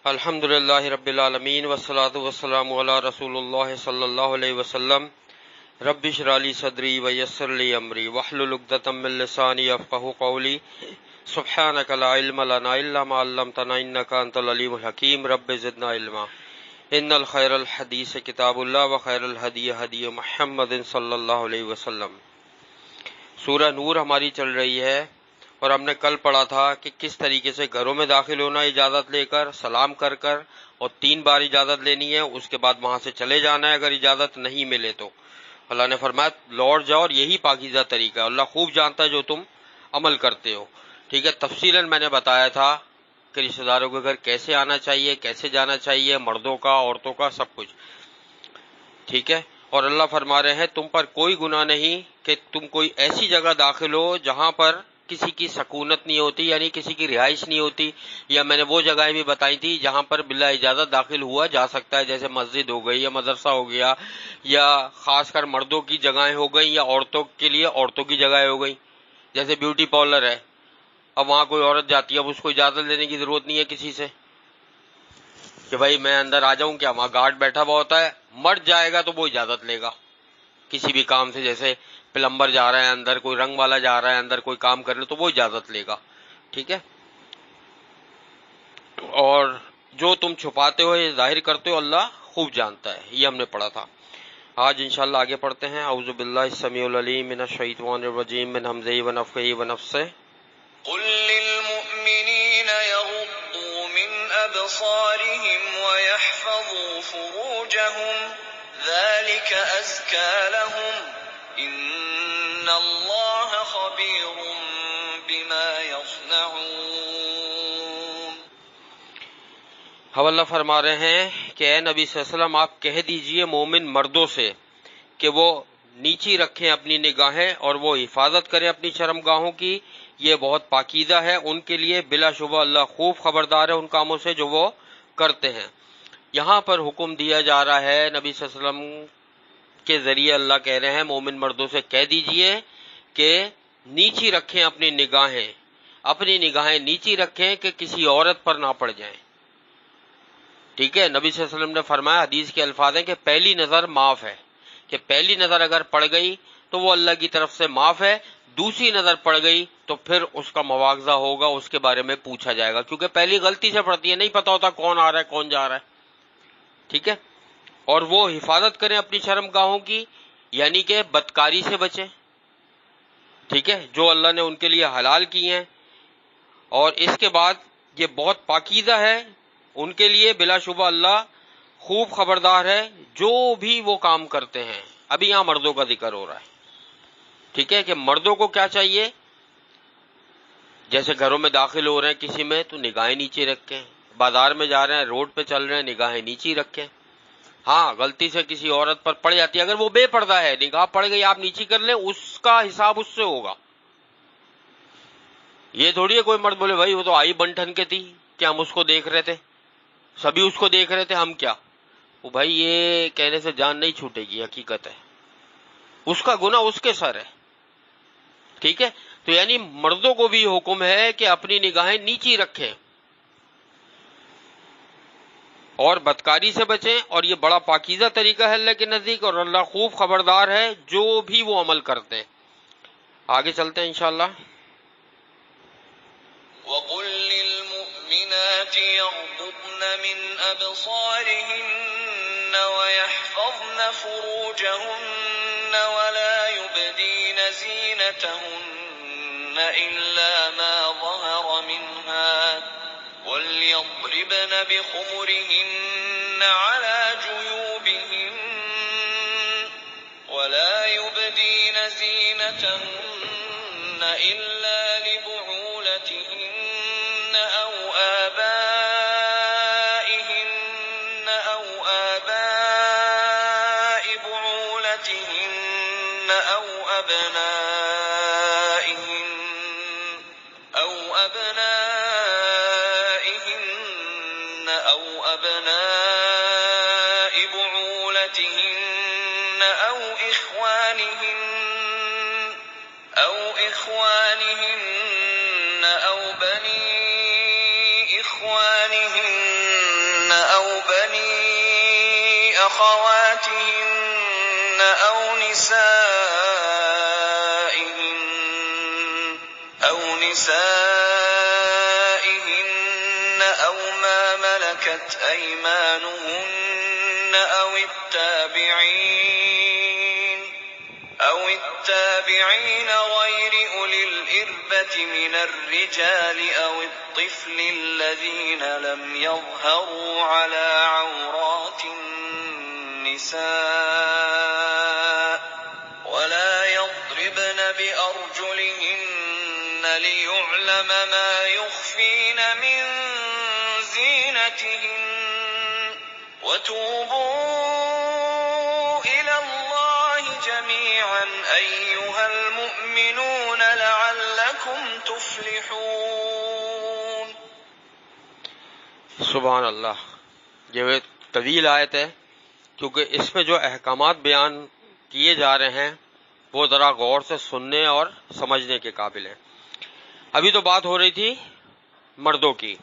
الحمد للہ رب العالمین والصلاة والسلام علی رسول اللہ صلی اللہ علیہ وسلم رب اشرح لی صدری ویسر لی امری واحلل عقدۃ من لسانی یفقہوا قولی سبحانک لا علم لنا الا ما علمتنا انک انت العلیم الحکیم رب زدنا علما ان الخیر الحدیث کتاب اللہ وخیر الہدی ہدی محمد صلی اللہ علیہ وسلم۔ سورہ نور ہماری چل رہی ہے اور ہم نے کل پڑھا تھا کہ کس طریقے سے گھروں میں داخل ہونا، اجازت لے کر، سلام کر کر، اور 3 بار اجازت لینی ہے، اس کے بعد وہاں سے چلے جانا ہے اگر اجازت نہیں ملے تو۔ اللہ نے فرمایا لوٹ جاؤ، اور یہی پاکیزہ طریقہ ہے، اللہ خوب جانتا ہے جو تم عمل کرتے ہو۔ ٹھیک ہے، تفصیلاً میں نے بتایا تھا کہ رشتہ داروں کے گھر کیسے آنا چاہیے، کیسے جانا چاہیے، مردوں کا، عورتوں کا، سب کچھ۔ ٹھیک ہے، اور اللہ فرما رہے ہیں تم پر کوئی گناہ نہیں کہ تم کوئی ایسی جگہ داخل ہو جہاں پر کسی کی سکونت نہیں ہوتی، یعنی کسی کی رہائش نہیں ہوتی، یا میں نے وہ جگہیں بھی بتائی تھی جہاں پر بلا اجازت داخل ہوا جا سکتا ہے، جیسے مسجد ہو گئی یا مدرسہ ہو گیا، یا خاص کر مردوں کی جگہیں ہو گئی، یا عورتوں کے لیے عورتوں کی جگہیں ہو گئی، جیسے بیوٹی پارلر ہے، اب وہاں کوئی عورت جاتی ہے، اب اس کو اجازت لینے کی ضرورت نہیں ہے کسی سے کہ بھائی میں اندر آ جاؤں، کیا وہاں گارڈ بیٹھا ہوا ہوتا ہے، مرد جائے گا تو وہ اجازت لے گا کسی بھی کام سے، جیسے پلمبر جا رہا ہے اندر، کوئی رنگ والا جا رہا ہے اندر کوئی کام کرنے، تو وہ اجازت لے گا۔ ٹھیک ہے، اور جو تم چھپاتے ہو یا ظاہر کرتے ہو اللہ خوب جانتا ہے، یہ ہم نے پڑھا تھا۔ آج انشاءاللہ آگے پڑھتے ہیں۔ اعوذ باللہ السمیع العلیم من الشیطان الرجیم من ہمزہ ونفخہ ونفثہ۔ قل للمؤمنين يغضوا من أبصارهم ويحفظوا فروجهم ذلك أزكى لهم إن الله خبير بما يصنعون۔ اللہ فرما رہے ہیں کہ اے نبی صلی اللہ علیہ وسلم آپ کہہ دیجئے مومن مردوں سے کہ وہ نیچی رکھیں اپنی نگاہیں اور وہ حفاظت کریں اپنی شرمگاہوں کی، یہ بہت پاکیزہ ہے ان کے لیے، بلا شبہ اللہ خوب خبردار ہے ان کاموں سے جو وہ کرتے ہیں۔ یہاں پر حکم دیا جا رہا ہے نبی صلی اللہ علیہ وسلم کے ذریعے، اللہ کہہ رہے ہیں مومن مردوں سے کہہ دیجئے کہ نیچی رکھیں اپنی نگاہیں نیچی رکھیں کہ کسی عورت پر نہ پڑ جائیں۔ ٹھیک ہے، نبی صلی اللہ علیہ وسلم نے فرمایا، حدیث کے الفاظ ہیں کہ پہلی نظر معاف ہے، کہ پہلی نظر اگر پڑ گئی تو وہ اللہ کی طرف سے معاف ہے، دوسری نظر پڑ گئی تو پھر اس کا مواخذہ ہوگا، اس کے بارے میں پوچھا جائے گا، کیونکہ پہلی غلطی سے پڑتی ہے، نہیں پتا ہوتا کون آ رہا ہے کون جا رہا ہے۔ ٹھیک ہے، اور وہ حفاظت کریں اپنی شرمگاہوں کی، یعنی کہ بدکاری سے بچیں۔ ٹھیک ہے، جو اللہ نے ان کے لیے حلال کی ہیں، اور اس کے بعد یہ بہت پاکیزہ ہے ان کے لیے، بلا شبہ اللہ خوب خبردار ہے جو بھی وہ کام کرتے ہیں۔ ابھی یہاں مردوں کا ذکر ہو رہا ہے۔ ٹھیک ہے، کہ مردوں کو کیا چاہیے، جیسے گھروں میں داخل ہو رہے ہیں کسی میں تو نگاہیں نیچے رکھیں، بازار میں جا رہے ہیں، روڈ پہ چل رہے ہیں، نگاہیں نیچی رکھیں۔ ہاں غلطی سے کسی عورت پر پڑ جاتی ہے، اگر وہ بے پردہ ہے، نگاہ پڑ گئی آپ نیچی کر لیں، اس کا حساب اس سے ہوگا۔ یہ تھوڑی ہے کوئی مرد بولے بھائی وہ تو آئی بنٹھن کے تھی، کیا ہم اس کو دیکھ رہے تھے، سبھی اس کو دیکھ رہے تھے، ہم کیا۔ وہ بھائی یہ کہنے سے جان نہیں چھوٹے گی، حقیقت ہے اس کا گناہ اس کے سر ہے۔ ٹھیک ہے، تو یعنی مردوں کو بھی حکم ہے کہ اپنی نگاہیں نیچی رکھیں اور بدکاری سے بچیں، اور یہ بڑا پاکیزہ طریقہ ہے اللہ کے نزدیک، اور اللہ خوب خبردار ہے جو بھی وہ عمل کرتے ہیں۔ آگے چلتے ہیں انشاءاللہ۔ وَقُل لِّلْمُؤْمِنَاتِ يَغْضُضْنَ مِنْ أَبْصَارِهِنَّ وَيَحْفَظْنَ فُرُوجَهُنَّ وَلَا يُبْدِينَ زِينَتَهُنَّ إِلَّا مَا ظَهَرَ مِنْهَا وَلْيَضْرِبْنَ بِخُمُرِهِنَّ عَلَىٰ جُيُوبِهِنَّ وَلَا يُبْدِينَ زِينَتَهُنَّ إِلَّا لِبُعُولَتِهِنَّ أَوْ آبَائِهِنَّ أَوْ آبَاءِ بُعُولَتِهِنَّ أَوْ أبناء بعولتهن أو إخوانهن أو بني إخوانهن أخواتهن أو نسائهن أو ما ملكت أيمانهن أو التابعين غير أولي الإربة من الرجال أو الطفل الذين لم يظهروا على عورات النساء ولا يضربن بأرجلهن ليعلم ما يخفين من زينتهن وتوبوا إلى الله جميعا أيها المؤمنون لعلكم تفلحون. سبحان اللہ. یہ طویل آیت ہے کیونکہ اس میں جو احکامات بیان کیے جا رہے ہیں وہ ذرا غور سے سننے اور سمجھنے کے قابل ہیں. ابھی تو بات ہو رہی تھی مردوں کی.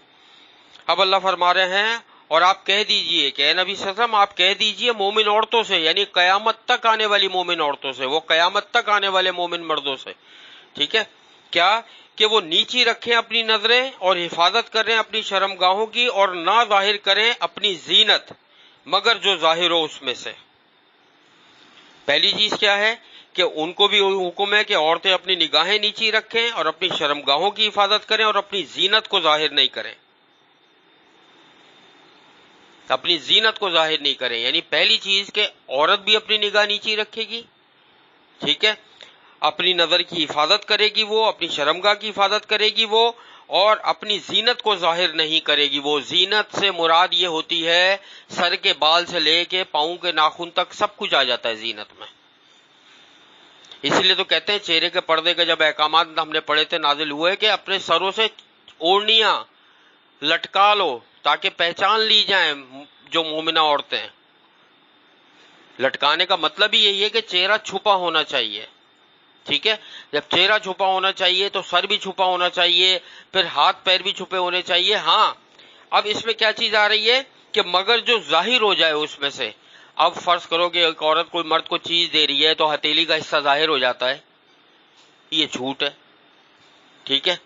اب اللہ فرما رہے ہیں اور آپ کہہ دیجئے کہ اے نبی صلی اللہ علیہ وسلم آپ کہہ دیجئے مومن عورتوں سے، یعنی قیامت تک آنے والی مومن عورتوں سے، وہ قیامت تک آنے والے مومن مردوں سے، ٹھیک ہے، کیا کہ وہ نیچی رکھیں اپنی نظریں اور حفاظت کریں اپنی شرمگاہوں کی اور نہ ظاہر کریں اپنی زینت مگر جو ظاہر ہو اس میں سے. پہلی چیز کیا ہے کہ ان کو بھی حکم ہے کہ عورتیں اپنی نگاہیں نیچی رکھیں اور اپنی شرمگاہوں کی حفاظت کریں اور اپنی زینت کو ظاہر نہیں کریں، اپنی زینت کو ظاہر نہیں کریں. یعنی پہلی چیز کہ عورت بھی اپنی نگاہ نیچی رکھے گی، ٹھیک ہے، اپنی نظر کی حفاظت کرے گی، وہ اپنی شرمگاہ کی حفاظت کرے گی وہ، اور اپنی زینت کو ظاہر نہیں کرے گی. وہ زینت سے مراد یہ ہوتی ہے سر کے بال سے لے کے پاؤں کے ناخن تک سب کچھ آ جاتا ہے زینت میں. اسی لیے تو کہتے ہیں چہرے کے پردے کے جب احکامات ہم نے پڑھے تھے نازل ہوئے کہ اپنے سروں سے اوڑھنیاں لٹکا لو تاکہ پہچان لی جائیں جو مومنہ عورتیں. لٹکانے کا مطلب ہی یہی ہے کہ چہرہ چھپا ہونا چاہیے، ٹھیک ہے. جب چہرہ چھپا ہونا چاہیے تو سر بھی چھپا ہونا چاہیے، پھر ہاتھ پیر بھی چھپے ہونے چاہیے. ہاں اب اس میں کیا چیز آ رہی ہے کہ مگر جو ظاہر ہو جائے اس میں سے. اب فرض کرو کہ ایک عورت کوئی مرد کو چیز دے رہی ہے تو ہتھیلی کا حصہ ظاہر ہو جاتا ہے، یہ جھوٹ ہے، ٹھیک ہے.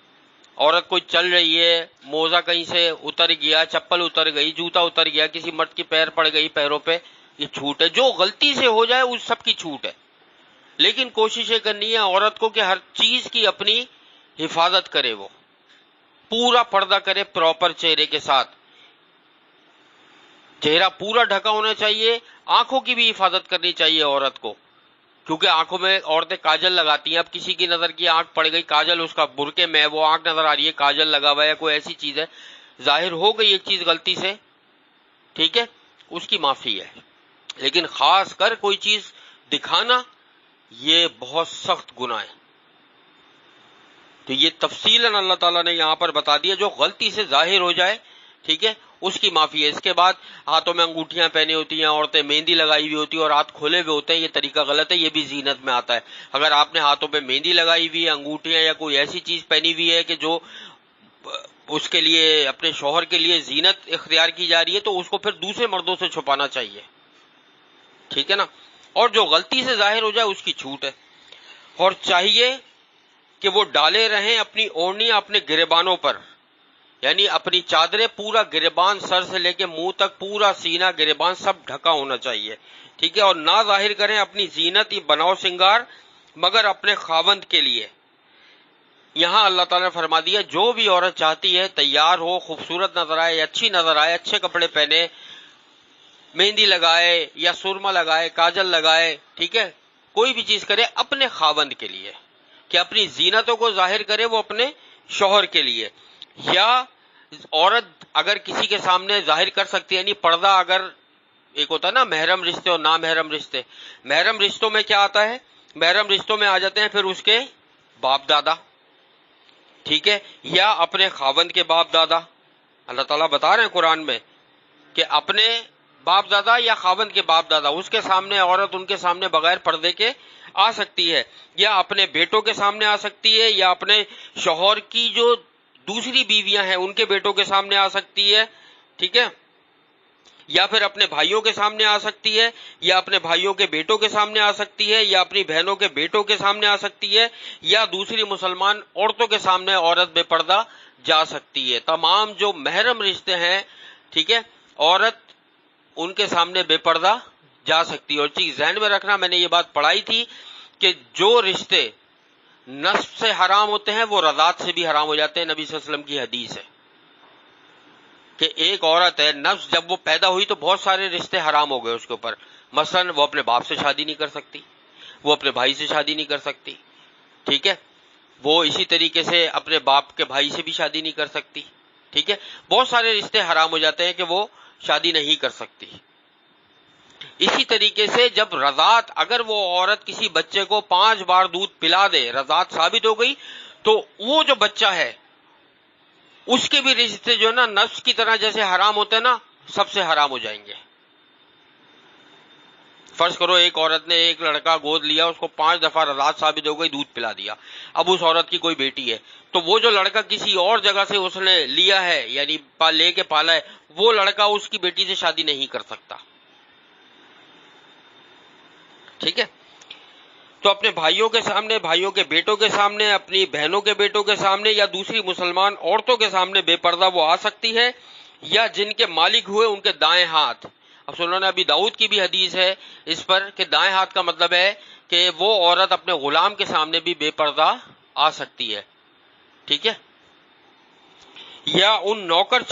عورت کوئی چل رہی ہے، موزہ کہیں سے اتر گیا، چپل اتر گئی، جوتا اتر گیا، کسی مرد کی پیر پڑ گئی پیروں پہ، یہ چھوٹ ہے. جو غلطی سے ہو جائے اس سب کی چھوٹ ہے، لیکن کوشش یہ کرنی ہے عورت کو کہ ہر چیز کی اپنی حفاظت کرے، وہ پورا پردہ کرے پراپر چہرے کے ساتھ. چہرہ پورا ڈھکا ہونا چاہیے. آنکھوں کی بھی حفاظت کرنی چاہیے عورت کو، کیونکہ آنکھوں میں عورتیں کاجل لگاتی ہیں. اب کسی کی نظر کی آنکھ پڑ گئی، کاجل اس کا برقعے میں وہ آنکھ نظر آ رہی ہے، کاجل لگا ہوا ہے، کوئی ایسی چیز ہے ظاہر ہو گئی ایک چیز غلطی سے، ٹھیک ہے، اس کی معافی ہے. لیکن خاص کر کوئی چیز دکھانا یہ بہت سخت گناہ ہے. تو یہ تفصیلاً اللہ تعالیٰ نے یہاں پر بتا دیا جو غلطی سے ظاہر ہو جائے، ٹھیک ہے، اس کی معافی ہے. اس کے بعد ہاتھوں میں انگوٹھیاں پہنی ہوتی ہیں، عورتیں مہندی لگائی ہوئی ہوتی ہے اور ہاتھ کھولے ہوئے ہوتے ہیں، یہ طریقہ غلط ہے، یہ بھی زینت میں آتا ہے. اگر آپ نے ہاتھوں پہ مہندی لگائی ہوئی ہے، انگوٹھیاں یا کوئی ایسی چیز پہنی ہوئی ہے کہ جو اس کے لیے اپنے شوہر کے لیے زینت اختیار کی جا رہی ہے تو اس کو پھر دوسرے مردوں سے چھپانا چاہیے، ٹھیک ہے نا. اور جو غلطی سے ظاہر ہو جائے اس کی چھوٹ ہے. اور چاہیے کہ وہ ڈالے رہیں اپنی اوڑھنیاں اپنے گریبانوں پر، یعنی اپنی چادریں پورا گریبان سر سے لے کے منہ تک پورا سینہ گریبان سب ڈھکا ہونا چاہیے، ٹھیک ہے. اور نہ ظاہر کریں اپنی زینت بناؤ سنگار مگر اپنے خاوند کے لیے. یہاں اللہ تعالیٰ نے فرما دیا جو بھی عورت چاہتی ہے تیار ہو، خوبصورت نظر آئے، اچھی نظر آئے، اچھے کپڑے پہنے، مہندی لگائے یا سرما لگائے، کاجل لگائے، ٹھیک ہے، کوئی بھی چیز کرے اپنے خاوند کے لیے، کہ اپنی زینتوں کو ظاہر کرے وہ اپنے شوہر کے لیے. یا عورت اگر کسی کے سامنے ظاہر کر سکتی ہے، یعنی پردہ اگر ایک ہوتا ہے نا محرم رشتے اور نامحرم رشتے. محرم رشتوں میں کیا آتا ہے؟ محرم رشتوں میں آ جاتے ہیں پھر اس کے باپ دادا، ٹھیک ہے، یا اپنے خاوند کے باپ دادا. اللہ تعالیٰ بتا رہے ہیں قرآن میں کہ اپنے باپ دادا یا خاوند کے باپ دادا، اس کے سامنے عورت ان کے سامنے بغیر پردے کے آ سکتی ہے، یا اپنے بیٹوں کے سامنے آ سکتی ہے، یا اپنے شوہر کی جو دوسری بیویاں ہیں ان کے بیٹوں کے سامنے آ سکتی ہے، ٹھیک ہے. یا پھر اپنے بھائیوں کے سامنے آ سکتی ہے، یا اپنے بھائیوں کے بیٹوں کے سامنے آ سکتی ہے، یا اپنی بہنوں کے بیٹوں کے سامنے آ سکتی ہے، یا دوسری مسلمان عورتوں کے سامنے عورت بے پردہ جا سکتی ہے۔ تمام جو محرم رشتے ہیں، ٹھیک ہے، عورت ان کے سامنے بے پردہ جا سکتی ہے۔ اور چیز ذہن میں رکھنا، میں نے یہ بات پڑھائی تھی کہ جو رشتے نسب سے حرام ہوتے ہیں وہ رضاعت سے بھی حرام ہو جاتے ہیں۔ نبی صلی اللہ علیہ وسلم کی حدیث ہے کہ ایک عورت ہے، نفس جب وہ پیدا ہوئی تو بہت سارے رشتے حرام ہو گئے اس کے اوپر۔ مثلا وہ اپنے باپ سے شادی نہیں کر سکتی، وہ اپنے بھائی سے شادی نہیں کر سکتی، ٹھیک ہے، وہ اسی طریقے سے اپنے باپ کے بھائی سے بھی شادی نہیں کر سکتی، ٹھیک ہے، بہت سارے رشتے حرام ہو جاتے ہیں کہ وہ شادی نہیں کر سکتی۔ اسی طریقے سے جب رضاعت، اگر وہ عورت کسی بچے کو 5 بار دودھ پلا دے، رضاعت ثابت ہو گئی، تو وہ جو بچہ ہے اس کے بھی رشتے جو ہے نا نفس کی طرح جیسے حرام ہوتے ہیں نا، سب سے حرام ہو جائیں گے۔ فرض کرو ایک عورت نے ایک لڑکا گود لیا، اس کو 5 دفعہ رضاعت ثابت ہو گئی، دودھ پلا دیا، اب اس عورت کی کوئی بیٹی ہے، تو وہ جو لڑکا کسی اور جگہ سے اس نے لیا ہے، یعنی لے کے پالا ہے، وہ لڑکا اس کی بیٹی سے شادی نہیں کر سکتا، ٹھیک ہے۔ تو اپنے بھائیوں کے سامنے، بھائیوں کے بیٹوں کے سامنے، اپنی بہنوں کے بیٹوں کے سامنے، یا دوسری مسلمان عورتوں کے سامنے بے پردہ وہ آ سکتی ہے، یا جن کے مالک ہوئے ان کے دائیں ہاتھ۔ اب سنن ابی داؤد کی بھی حدیث ہے اس پر کہ دائیں ہاتھ کا مطلب ہے کہ وہ عورت اپنے غلام کے سامنے بھی بے پردہ آ سکتی ہے، ٹھیک ہے، یا ان نوکر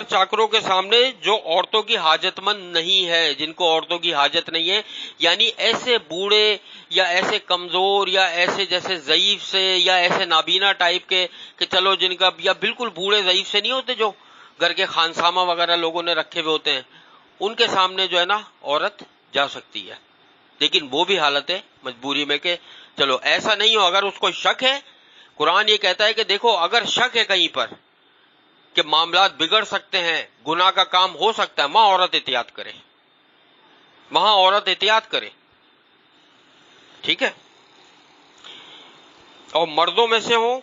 چاکروں کے سامنے جو عورتوں کی حاجت مند نہیں ہے، جن کو عورتوں کی حاجت نہیں ہے، یعنی ایسے بوڑھے یا ایسے کمزور یا ایسے جیسے ضعیف سے یا ایسے نابینا ٹائپ کے کہ چلو جن کا، یا بالکل بوڑھے ضعیف سے نہیں ہوتے جو گھر کے خانسامہ وغیرہ لوگوں نے رکھے ہوئے ہوتے ہیں، ان کے سامنے جو ہے نا عورت جا سکتی ہے، لیکن وہ بھی حالت ہے مجبوری میں کہ چلو ایسا نہیں ہو۔ اگر اس کو شک ہے، قرآن یہ کہتا ہے کہ دیکھو اگر شک ہے کہیں پر کہ معاملات بگڑ سکتے ہیں، گناہ کا کام ہو سکتا ہے، وہاں عورت احتیاط کرے، وہاں عورت احتیاط کرے، ٹھیک ہے۔ اور مردوں میں سے ہوں،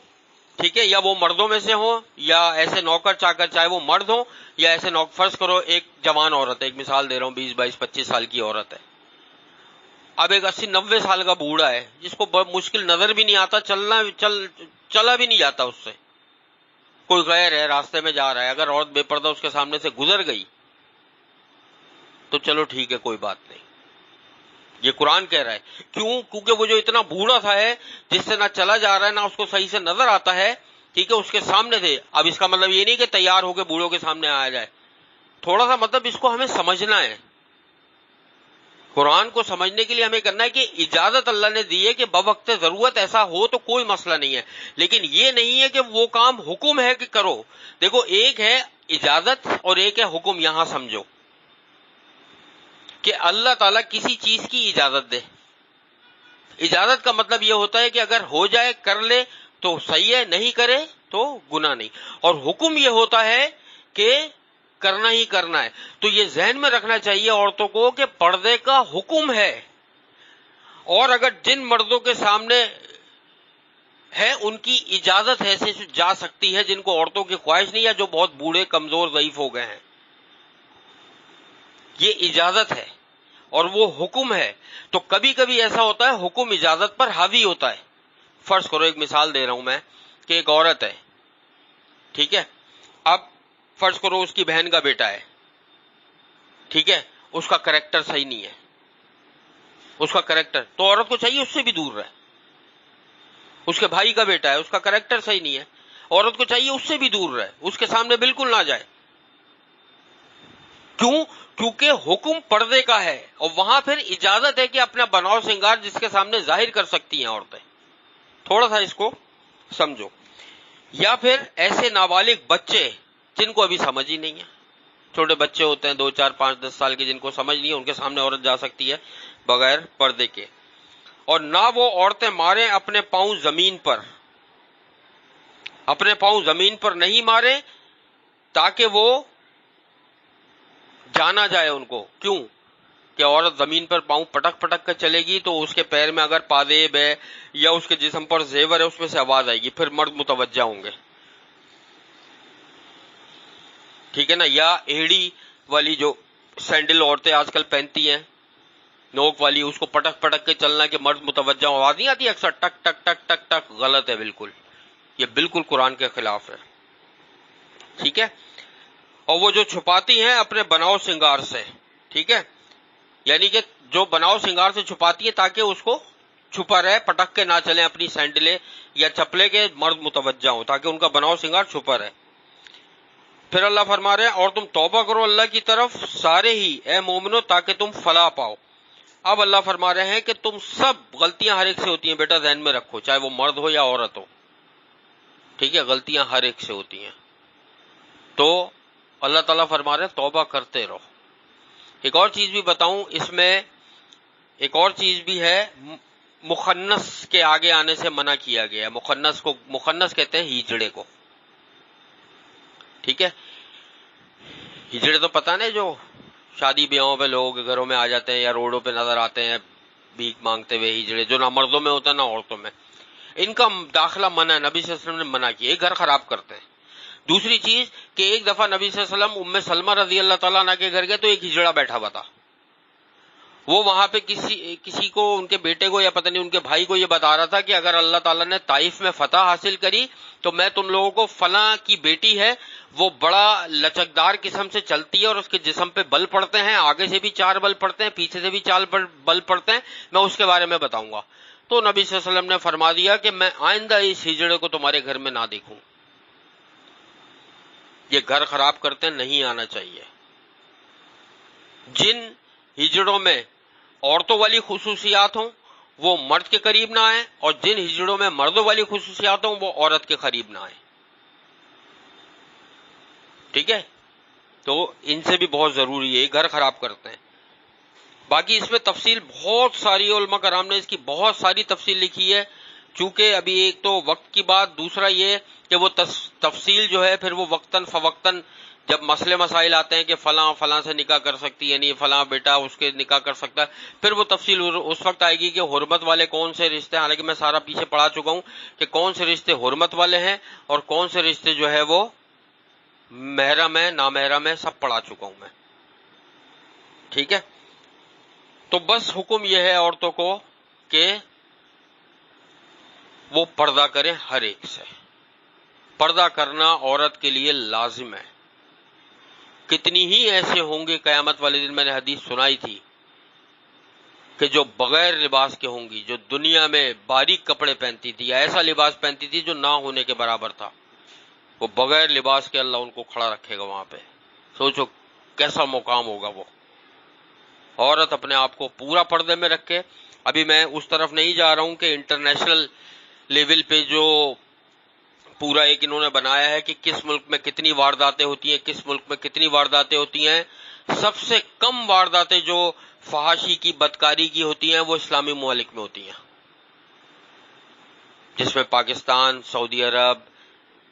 ٹھیک ہے، یا وہ مردوں میں سے ہوں یا ایسے نوکر چاکر، چاہے وہ مرد ہوں یا ایسے نوکر، فرض کرو ایک جوان عورت ہے، ایک مثال دے رہا ہوں، 20 22 25 سال کی عورت ہے، اب ایک 80 90 سال کا بوڑھا ہے جس کو بہت مشکل نظر بھی نہیں آتا، چلا بھی نہیں جاتا اس سے، کوئی غیر ہے راستے میں جا رہا ہے، اگر عورت بے پردہ اس کے سامنے سے گزر گئی تو چلو ٹھیک ہے، کوئی بات نہیں، یہ قرآن کہہ رہا ہے۔ کیوں؟ کیونکہ وہ جو اتنا بوڑھا تھا ہے جس سے نہ چلا جا رہا ہے نہ اس کو صحیح سے نظر آتا ہے، ٹھیک ہے، اس کے سامنے تھے۔ اب اس کا مطلب یہ نہیں کہ تیار ہو کے بوڑھوں کے سامنے آیا جائے، تھوڑا سا مطلب اس کو ہمیں سمجھنا ہے، قرآن کو سمجھنے کے لیے ہمیں کرنا ہے کہ اجازت اللہ نے دی ہے کہ بوقت ضرورت ایسا ہو تو کوئی مسئلہ نہیں ہے، لیکن یہ نہیں ہے کہ وہ کام حکم ہے کہ کرو۔ دیکھو ایک ہے اجازت اور ایک ہے حکم، یہاں سمجھو کہ اللہ تعالیٰ کسی چیز کی اجازت دے۔ اجازت کا مطلب یہ ہوتا ہے کہ اگر ہو جائے کر لے تو صحیح ہے، نہیں کرے تو گناہ نہیں، اور حکم یہ ہوتا ہے کہ کرنا ہی کرنا ہے۔ تو یہ ذہن میں رکھنا چاہیے عورتوں کو کہ پردے کا حکم ہے، اور اگر جن مردوں کے سامنے ہے ان کی اجازت ہے سے جا سکتی ہے، جن کو عورتوں کی خواہش نہیں ہے، جو بہت بوڑھے کمزور ضعیف ہو گئے ہیں، یہ اجازت ہے اور وہ حکم ہے۔ تو کبھی کبھی ایسا ہوتا ہے حکم اجازت پر حاوی ہوتا ہے۔ فرض کرو ایک مثال دے رہا ہوں میں کہ ایک عورت ہے، ٹھیک ہے، اب فرض کرو اس کی بہن کا بیٹا ہے، ٹھیک ہے، اس کا کریکٹر صحیح نہیں ہے، اس کا کریکٹر، تو عورت کو چاہیے اس سے بھی دور رہے۔ اس کے بھائی کا بیٹا ہے، اس کا کریکٹر صحیح نہیں ہے، عورت کو چاہیے اس سے بھی دور رہے، اس کے سامنے بالکل نہ جائے۔ کیوں؟ کیونکہ حکم پردے کا ہے، اور وہاں پھر اجازت ہے کہ اپنا بناؤ سنگار جس کے سامنے ظاہر کر سکتی ہیں عورتیں۔ تھوڑا سا اس کو سمجھو۔ یا پھر ایسے نابالغ بچے جن کو ابھی سمجھ ہی نہیں ہے، چھوٹے بچے ہوتے ہیں 2 4 5 10 سال کے، جن کو سمجھ نہیں ہے، ان کے سامنے عورت جا سکتی ہے بغیر پردے کے۔ اور نہ وہ عورتیں ماریں اپنے پاؤں زمین پر، اپنے پاؤں زمین پر نہیں ماریں تاکہ وہ جانا جائے ان کو۔ کیوں؟ کہ عورت زمین پر پاؤں پٹک پٹک کر چلے گی تو اس کے پیر میں اگر پادیب ہے یا اس کے جسم پر زیور ہے، اس میں سے آواز آئے گی، پھر مرد متوجہ ہوں گے، ٹھیک ہے نا۔ یا ایڑی والی جو سینڈل عورتیں آج کل پہنتی ہیں، نوک والی، اس کو پٹک پٹک کے چلنا کہ مرد متوجہ ہو، آواز نہیں آتی اکثر ٹک ٹک ٹک ٹک ٹک، غلط ہے بالکل، یہ بالکل قرآن کے خلاف ہے، ٹھیک ہے۔ اور وہ جو چھپاتی ہیں اپنے بناؤ سنگار سے، ٹھیک ہے، یعنی کہ جو بناؤ سنگار سے چھپاتی ہیں تاکہ اس کو چھپا رہے، پٹک کے نہ چلیں اپنی سینڈلیں یا چپلے کے مرد متوجہ ہوں، تاکہ ان کا بناؤ سنگار چھپا رہے۔ پھر اللہ فرما رہے ہیں اور تم توبہ کرو اللہ کی طرف سارے ہی اے مومنو تاکہ تم فلاح پاؤ۔ اب اللہ فرما رہے ہیں کہ تم سب غلطیاں ہر ایک سے ہوتی ہیں بیٹا، ذہن میں رکھو، چاہے وہ مرد ہو یا عورت ہو، ٹھیک ہے، غلطیاں ہر ایک سے ہوتی ہیں، تو اللہ تعالیٰ فرما رہے ہیں توبہ کرتے رہو۔ ایک اور چیز بھی بتاؤں اس میں، ایک اور چیز بھی ہے، مخنث کے آگے آنے سے منع کیا گیا ہے۔ مخنث کہتے ہیں ہیجڑے کو، ٹھیک ہے، ہجڑے تو پتہ نہیں جو شادی بیاہوں پہ لوگوں کے گھروں میں آ جاتے ہیں یا روڈوں پہ نظر آتے ہیں بھیک مانگتے ہوئے، ہجڑے جو نہ مردوں میں ہوتا ہے نہ عورتوں میں، ان کا داخلہ منع ہے، نبی صلی اللہ علیہ وسلم نے منع کیا، یہ گھر خراب کرتے ہیں۔ دوسری چیز کہ ایک دفعہ نبی صلی اللہ علیہ وسلم ام سلمہ رضی اللہ تعالیٰ عنہ کے گھر گئے تو ایک ہجڑا بیٹھا ہوا تھا، وہ وہاں پہ کسی کو، ان کے بیٹے کو یا پتہ نہیں ان کے بھائی کو یہ بتا رہا تھا کہ اگر اللہ تعالیٰ نے طائف میں فتح حاصل کری تو میں تم لوگوں کو فلاں کی بیٹی ہے، وہ بڑا لچکدار قسم سے چلتی ہے اور اس کے جسم پہ بل پڑتے ہیں، آگے سے بھی 4 بل پڑتے ہیں، پیچھے سے بھی 4 بل پڑتے ہیں، میں اس کے بارے میں بتاؤں گا۔ تو نبی صلی اللہ علیہ وسلم نے فرما دیا کہ میں آئندہ اس ہجڑے کو تمہارے گھر میں نہ دیکھوں، یہ گھر خراب کرتے نہیں آنا چاہیے۔ جن ہجڑوں میں عورتوں والی خصوصیات ہوں وہ مرد کے قریب نہ آئیں، اور جن ہجڑوں میں مردوں والی خصوصیات ہوں وہ عورت کے قریب نہ آئیں، ٹھیک ہے، تو ان سے بھی بہت ضروری ہے، یہ گھر خراب کرتے ہیں۔ باقی اس میں تفصیل بہت ساری، علماء کرام نے اس کی بہت ساری تفصیل لکھی ہے، چونکہ ابھی ایک تو وقت کی بات، دوسرا یہ کہ وہ تفصیل جو ہے پھر وہ وقتاً فوقتاً جب مسئلے مسائل آتے ہیں کہ فلاں فلاں سے نکاح کر سکتی ہے، یعنی فلاں بیٹا اس کے نکاح کر سکتا ہے، پھر وہ تفصیل اس وقت آئے گی کہ حرمت والے کون سے رشتے، حالانکہ میں سارا پیچھے پڑھا چکا ہوں کہ کون سے رشتے حرمت والے ہیں اور کون سے رشتے جو ہے وہ محرم ہے، نامحرم ہے، سب پڑھا چکا ہوں میں، ٹھیک ہے۔ تو بس حکم یہ ہے عورتوں کو کہ وہ پردہ کریں ہر ایک سے، پردہ کرنا عورت کے لیے لازم ہے۔ کتنی ہی ایسے ہوں گے قیامت والے دن، میں نے حدیث سنائی تھی کہ جو بغیر لباس کے ہوں گی، جو دنیا میں باریک کپڑے پہنتی تھی یا ایسا لباس پہنتی تھی جو نہ ہونے کے برابر تھا، وہ بغیر لباس کے اللہ ان کو کھڑا رکھے گا وہاں پہ۔ سوچو کیسا مقام ہوگا وہ۔ عورت اپنے آپ کو پورا پردے میں رکھے۔ ابھی میں اس طرف نہیں جا رہا ہوں کہ انٹرنیشنل لیول پہ جو پورا ایک انہوں نے بنایا ہے کہ کس ملک میں کتنی وارداتیں ہوتی ہیں، کس ملک میں کتنی وارداتیں ہوتی ہیں، سب سے کم وارداتیں جو فحاشی کی، بدکاری کی ہوتی ہیں وہ اسلامی ممالک میں ہوتی ہیں، جس میں پاکستان، سعودی عرب،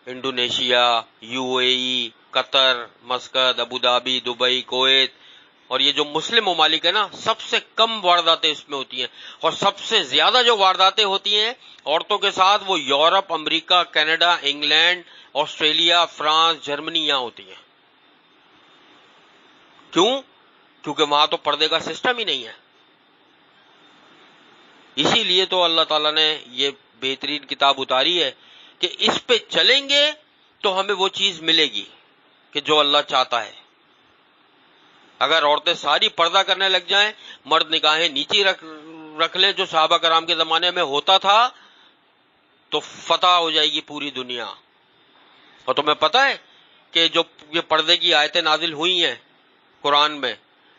انڈونیشیا، UAE، قطر، مسقط، ابوظہبی، دبئی، کویت، اور یہ جو مسلم ممالک ہیں نا، سب سے کم وارداتیں اس میں ہوتی ہیں، اور سب سے زیادہ جو وارداتیں ہوتی ہیں عورتوں کے ساتھ وہ یورپ، امریکہ، Canada, England, Australia, France, Germany یہاں ہوتی ہیں۔ کیوں؟ کیونکہ وہاں تو پردے کا سسٹم ہی نہیں ہے۔ اسی لیے تو اللہ تعالیٰ نے یہ بہترین کتاب اتاری ہے کہ اس پہ چلیں گے تو ہمیں وہ چیز ملے گی کہ جو اللہ چاہتا ہے۔ اگر عورتیں ساری پردہ کرنے لگ جائیں، مرد نگاہیں نیچی رکھ لیں جو صحابہ کرام کے زمانے میں ہوتا تھا، تو فتح ہو جائے گی پوری دنیا۔ اور تمہیں پتہ ہے کہ جو یہ پردے کی آیتیں نازل ہوئی ہیں قرآن میں،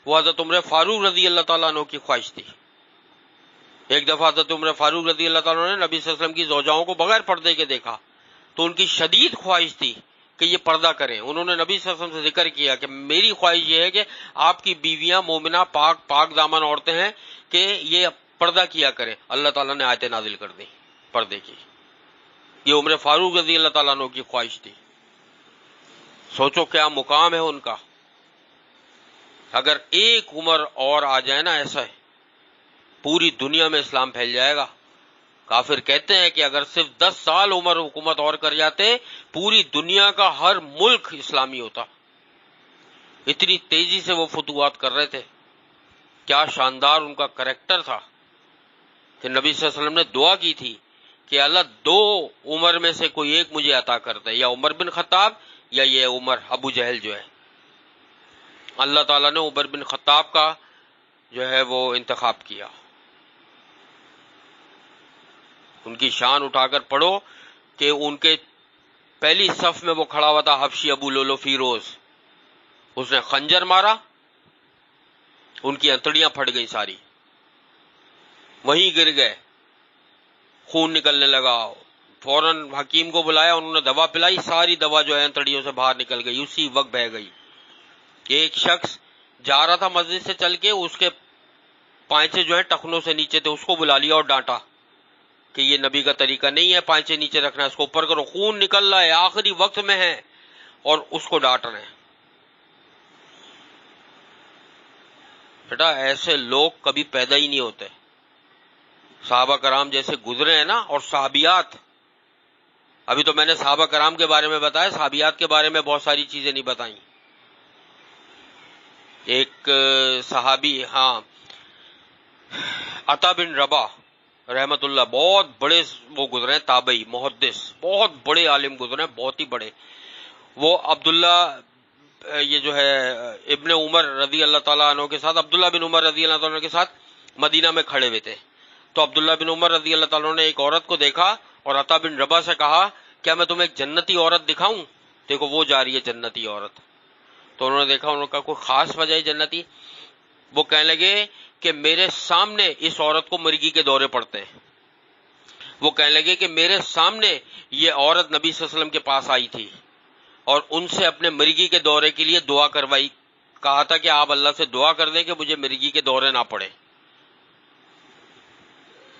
وہ حضرت عمر فاروق رضی اللہ تعالیٰ عنہ کی خواہش تھی۔ ایک دفعہ حضرت عمر فاروق رضی اللہ تعالیٰ عنہ نے نبی صلی اللہ علیہ وسلم کی زوجاؤں کو بغیر پردے کے دیکھا تو ان کی شدید خواہش تھی کہ یہ پردہ کریں۔ انہوں نے نبی صلی اللہ علیہ وسلم سے ذکر کیا کہ میری خواہش یہ ہے کہ آپ کی بیویاں مومنہ پاک دامن عورتیں ہیں کہ یہ پردہ کیا کریں۔ اللہ تعالیٰ نے آیتیں نازل کر دی پردے کی۔ یہ عمر فاروق رضی اللہ تعالیٰ عنہ کی خواہش تھی۔ سوچو کیا مقام ہے ان کا۔ اگر ایک عمر اور آ جائے نا، ایسا ہے پوری دنیا میں اسلام پھیل جائے گا۔ کافر کہتے ہیں کہ اگر صرف 10 سال عمر حکومت اور کر جاتے، پوری دنیا کا ہر ملک اسلامی ہوتا۔ اتنی تیزی سے وہ فتوحات کر رہے تھے. کیا شاندار ان کا کریکٹر تھا کہ نبی صلی اللہ علیہ وسلم نے دعا کی تھی کہ اللہ 2 عمر میں سے کوئی ایک مجھے عطا کر دے، یا عمر بن خطاب یا یہ عمر ابو جہل جو ہے. اللہ تعالیٰ نے عمر بن خطاب کا جو ہے وہ انتخاب کیا. ان کی شان اٹھا کر پڑھو کہ ان کے پہلی صف میں وہ کھڑا ہوا تھا حبشی ابو لولو فیروز. اس نے خنجر مارا، ان کی انتڑیاں پھٹ گئی ساری، وہیں گر گئے، خون نکلنے لگا. فوراً حکیم کو بلایا، انہوں نے دوا پلائی، ساری دوا جو ہے انتڑیوں سے باہر نکل گئی، اسی وقت بہہ گئی. ایک شخص جا رہا تھا مسجد سے چل کے، اس کے پائچے جو ہے ٹخنوں سے نیچے تھے، اس کو بلا لیا اور ڈانٹا کہ یہ نبی کا طریقہ نہیں ہے پائچے نیچے رکھنا، اس کو اوپر کرو، خون نکل رہا ہے، آخری وقت میں ہے اور اس کو ڈانٹ رہے ہیں. بیٹا ایسے لوگ کبھی پیدا ہی نہیں ہوتے. صحابہ کرام جیسے گزرے ہیں نا، اور صحابیات. ابھی تو میں نے صحابہ کرام کے بارے میں بتایا، صحابیات کے بارے میں بہت ساری چیزیں نہیں بتائیں. ایک صحابی، ہاں، عطا بن ربا رحمت اللہ، بہت بڑے وہ گزرے ہیں، تابعی محدث، بہت بڑے عالم گزرے ہیں، بہت ہی بڑے. وہ عبداللہ یہ جو ہے ابن عمر رضی اللہ تعالیٰ عنہ کے ساتھ، عبداللہ بن عمر رضی اللہ تعالیٰ عنہ کے ساتھ مدینہ میں کھڑے ہوئے تھے. تو عبداللہ بن عمر رضی اللہ تعالیٰ عنہ نے ایک عورت کو دیکھا اور عطا بن ربا سے کہا کیا میں تمہیں ایک جنتی عورت دکھاؤں؟ دیکھو وہ جا رہی ہے جنتی عورت. تو انہوں نے دیکھا، انہوں نے کہا کوئی خاص وجہ ہے جنتی؟ وہ کہنے لگے کہ میرے سامنے اس عورت کو مرگی کے دورے پڑتے ہیں. وہ کہنے لگے کہ میرے سامنے یہ عورت نبی صلی اللہ علیہ وسلم کے پاس آئی تھی اور ان سے اپنے مرگی کے دورے کے لیے دعا کروائی، کہا تھا کہ آپ اللہ سے دعا کر دیں کہ مجھے مرگی کے دورے نہ پڑے.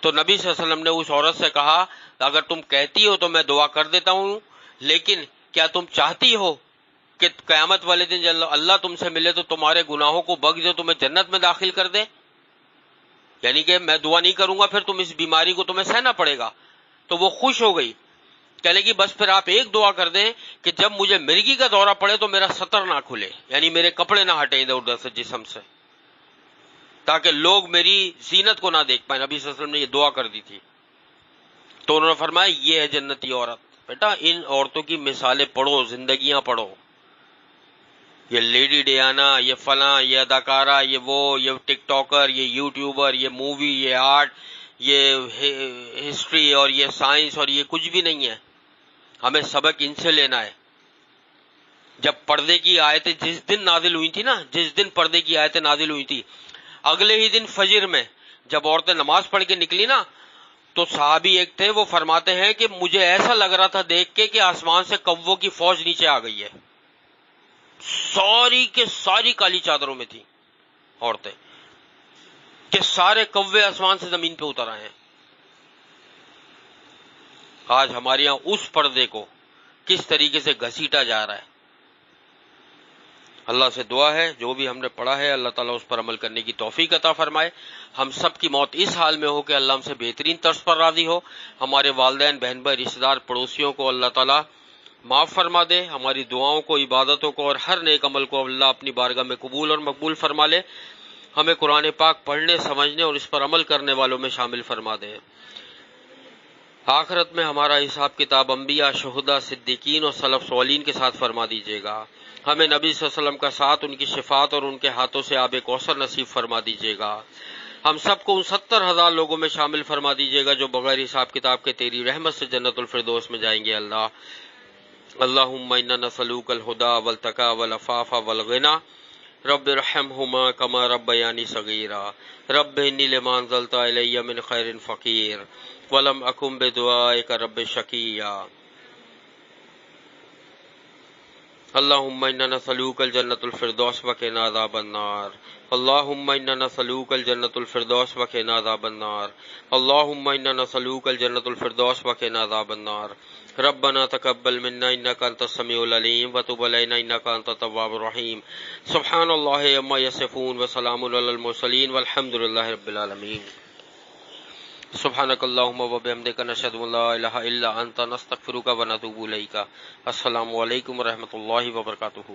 تو نبی صلی اللہ علیہ وسلم نے اس عورت سے کہا اگر تم کہتی ہو تو میں دعا کر دیتا ہوں، لیکن کیا تم چاہتی ہو کہ قیامت والے دن جب اللہ تم سے ملے تو تمہارے گناہوں کو بخش دے، تمہیں جنت میں داخل کر دے؟ یعنی کہ میں دعا نہیں کروں گا پھر تم اس بیماری کو تمہیں سہنا پڑے گا. تو وہ خوش ہو گئی، کہنے لگی بس پھر آپ ایک دعا کر دیں کہ جب مجھے مرگی کا دورہ پڑے تو میرا سطر نہ کھلے، یعنی میرے کپڑے نہ ہٹیں ادھر ادھر سے جسم سے، تاکہ لوگ میری زینت کو نہ دیکھ پائیں. نبی صلی اللہ علیہ وسلم نے یہ دعا کر دی تھی. تو انہوں نے فرمایا یہ ہے جنتی عورت. بیٹا ان عورتوں کی مثالیں پڑھو، زندگیاں پڑھو. یہ لیڈی ڈیانا، یہ فلاں، یہ اداکارہ، یہ ٹک ٹاکر، یہ یوٹیوبر، یہ مووی، یہ آرٹ، یہ ہسٹری اور یہ سائنس اور یہ کچھ بھی نہیں ہے. ہمیں سبق ان سے لینا ہے. جب پردے کی آیتیں جس دن نازل ہوئی تھی نا، جس دن پردے کی آیتیں نازل ہوئی تھی، اگلے ہی دن فجر میں جب عورتیں نماز پڑھ کے نکلی نا، تو صحابی ایک تھے، وہ فرماتے ہیں کہ مجھے ایسا لگ رہا تھا دیکھ کے کہ آسمان سے کووں کی فوج نیچے آ گئی ہے. ساری کے ساری کالی چادروں میں تھی عورتیں، کہ سارے کوے آسمان سے زمین پہ اتر آئے ہیں. آج ہمارے یہاں اس پردے کو کس طریقے سے گھسیٹا جا رہا ہے. اللہ سے دعا ہے جو بھی ہم نے پڑھا ہے اللہ تعالیٰ اس پر عمل کرنے کی توفیق عطا فرمائے. ہم سب کی موت اس حال میں ہو کہ اللہ ہم سے بہترین طرز پر راضی ہو. ہمارے والدین، بہن بھائی، رشتہ دار، پڑوسیوں کو اللہ تعالیٰ معاف فرما دے. ہماری دعاؤں کو، عبادتوں کو اور ہر نیک عمل کو اللہ اپنی بارگاہ میں قبول اور مقبول فرما لے. ہمیں قرآن پاک پڑھنے، سمجھنے اور اس پر عمل کرنے والوں میں شامل فرما دے. آخرت میں ہمارا حساب کتاب انبیاء، شہداء، صدیقین اور سلف صالحین کے ساتھ فرما دیجیے گا. ہمیں نبی صلی اللہ علیہ وسلم کا ساتھ، ان کی شفاعت اور ان کے ہاتھوں سے آب کوثر نصیب فرما دیجیے گا. ہم سب کو ان 70,000 لوگوں میں شامل فرما دیجیے گا جو بغیر حساب کتاب کے تیری رحمت سے جنت الفردوس میں جائیں گے. اللہم انا نسألوک الہدی والتقی والعفاف والغنی. رب ارحمہما کما ربیانی صغیرا. رب انی لما انزلت الی من خیر فقیر ولم اکن بدعائک رب شقیا. اللہم انا نسألوک الجنۃ الفردوس وقنا عذاب النار. اللہم انا نسألوک الجنۃ الفردوس وقنا عذاب النار. اللہم انا نسألوک الجنۃ الفردوس وقنا عذاب النار. ربنا تقبل منا انک انت السمیع العلیم وتب علینا انک انت التواب الرحیم. سبحان اللہ عما یصفون وسلام علی المرسلین والحمد للہ رب العالمین. سبحانک اللہم وبحمدک نشہد ان لا الہ الا انت نستغفرک ونتوب الیک. السلام علیکم ورحمۃ اللہ وبرکاتہ.